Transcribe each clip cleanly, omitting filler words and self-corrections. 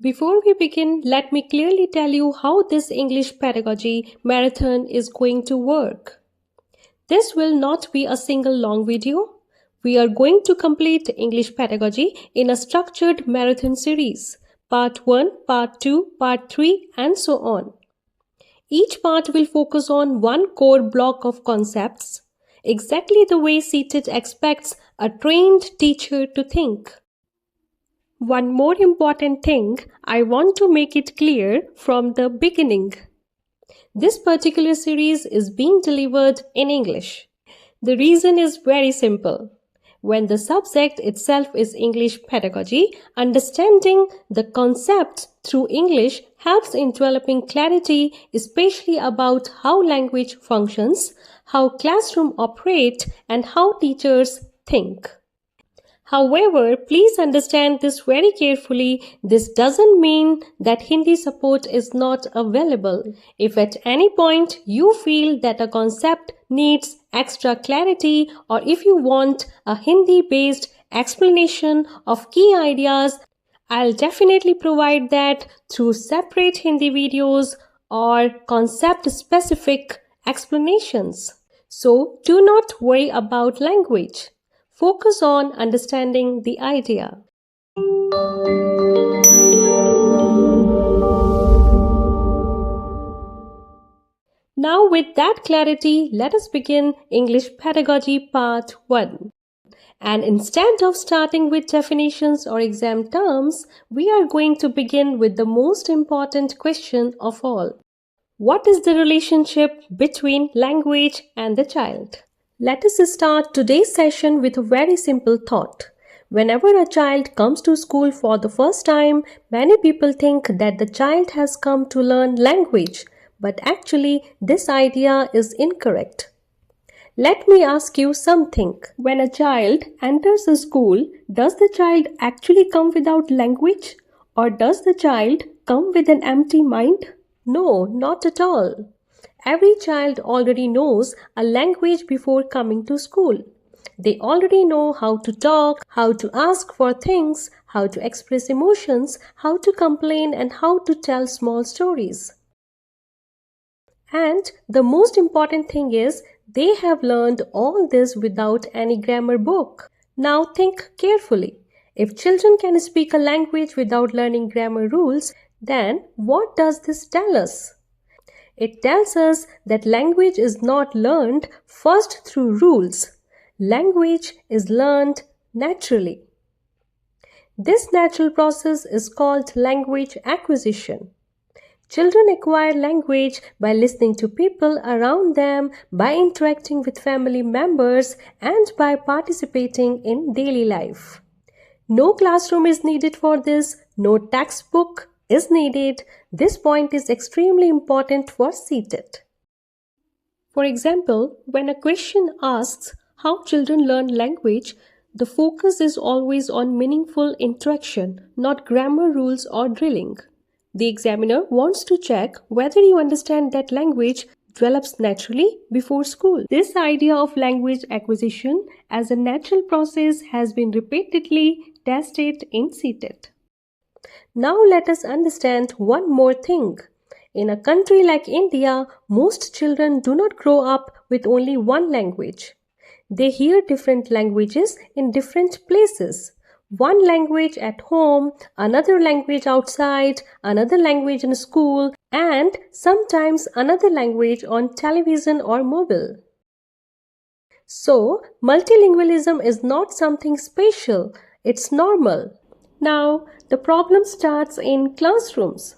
Before we begin, let me clearly tell you how this English Pedagogy Marathon is going to work. This will not be a single long video. We are going to complete English Pedagogy in a structured marathon series. Part 1, Part 2, Part 3 and so on. Each part will focus on one core block of concepts, exactly the way CTET expects a trained teacher to think. One more important thing, I want to make it clear from the beginning. This particular series is being delivered in English. The reason is very simple. When the subject itself is English pedagogy, understanding the concepts through English helps in developing clarity, especially about how language functions, how classrooms operate, and how teachers think. However, please understand this very carefully. This doesn't mean that Hindi support is not available. If at any point you feel that a concept needs extra clarity, or if you want a Hindi-based explanation of key ideas, I'll definitely provide that through separate Hindi videos or concept-specific explanations. So do not worry about language. Focus on understanding the idea. Now with that clarity, let us begin English Pedagogy Part 1. And instead of starting with definitions or exam terms, we are going to begin with the most important question of all. What is the relationship between language and the child? Let us start today's session with a very simple thought. Whenever a child comes to school for the first time, many people think that the child has come to learn language, but actually this idea is incorrect. Let me ask you something. When a child enters a school, does the child actually come without language? Or does the child come with an empty mind? No, not at all. Every child already knows a language before coming to school. They already know how to talk, how to ask for things, how to express emotions, how to complain, and how to tell small stories. And the most important thing is, they have learned all this without any grammar book. Now think carefully. If children can speak a language without learning grammar rules, then what does this tell us? It tells us that language is not learned first through rules. Language is learned naturally. This natural process is called language acquisition. Children acquire language by listening to people around them, by interacting with family members, and by participating in daily life. No classroom is needed for this, no textbook is needed. This point is extremely important for CTET. For example, when a question asks how children learn language, the focus is always on meaningful interaction, not grammar rules or drilling. The examiner wants to check whether you understand that language develops naturally before school. This idea of language acquisition as a natural process has been repeatedly tested in CTET. Now let us understand one more thing. In a country like India, most children do not grow up with only one language. They hear different languages in different places. One language at home, another language outside, another language in school, and sometimes another language on television or mobile. So, multilingualism is not something special, it's normal. Now, the problem starts in classrooms.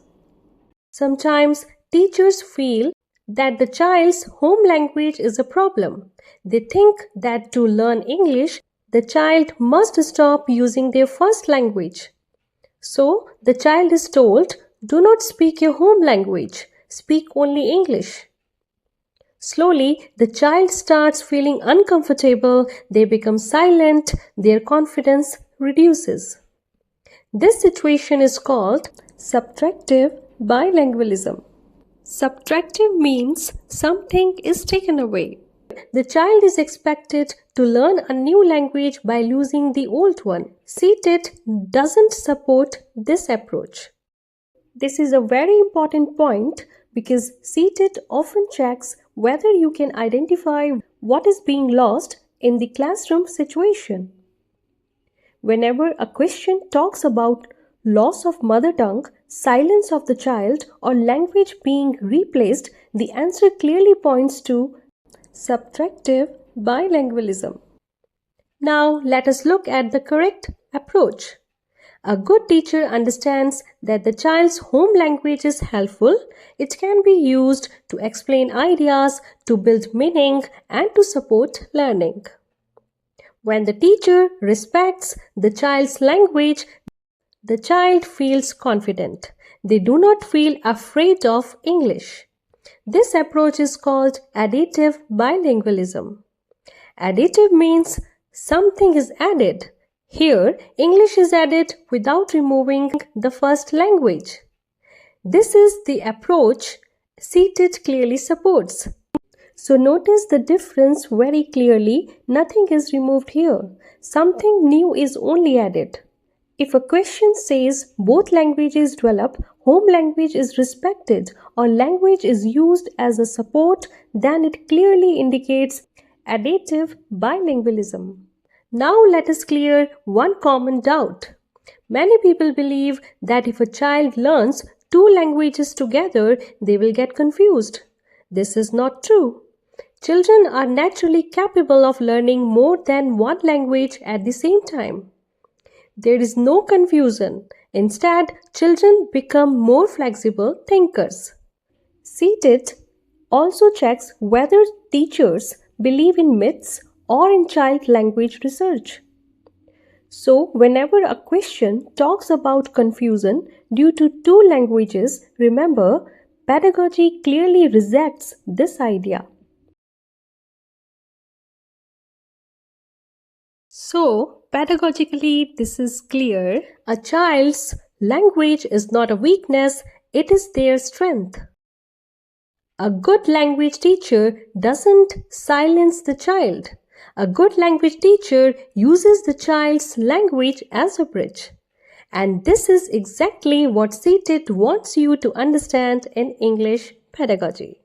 Sometimes teachers feel that the child's home language is a problem. They think that to learn English, the child must stop using their first language. So, the child is told, do not speak your home language, speak only English. Slowly, the child starts feeling uncomfortable, they become silent, their confidence reduces. This situation is called subtractive bilingualism. Subtractive means something is taken away. The child is expected to learn a new language by losing the old one. CTET doesn't support this approach. This is a very important point because CTET often checks whether you can identify what is being lost in the classroom situation. Whenever a question talks about loss of mother tongue, silence of the child, or language being replaced, the answer clearly points to subtractive bilingualism. Now let us look at the correct approach. A good teacher understands that the child's home language is helpful. It can be used to explain ideas, to build meaning, and to support learning. When the teacher respects the child's language, the child feels confident. They do not feel afraid of English. This approach is called additive bilingualism. Additive means something is added. Here, English is added without removing the first language. This is the approach CTET clearly supports. So notice the difference very clearly. Nothing is removed here. Something new is only added. If a question says both languages develop, home language is respected, or language is used as a support, then it clearly indicates additive bilingualism. Now let us clear one common doubt. Many people believe that if a child learns two languages together, they will get confused. This is not true. Children are naturally capable of learning more than one language at the same time. There is no confusion. Instead, children become more flexible thinkers. CTET also checks whether teachers believe in myths or in child language research. So, whenever a question talks about confusion due to two languages, remember, pedagogy clearly rejects this idea. So, pedagogically, this is clear. A child's language is not a weakness, it is their strength. A good language teacher doesn't silence the child. A good language teacher uses the child's language as a bridge. And this is exactly what CTET wants you to understand in English pedagogy.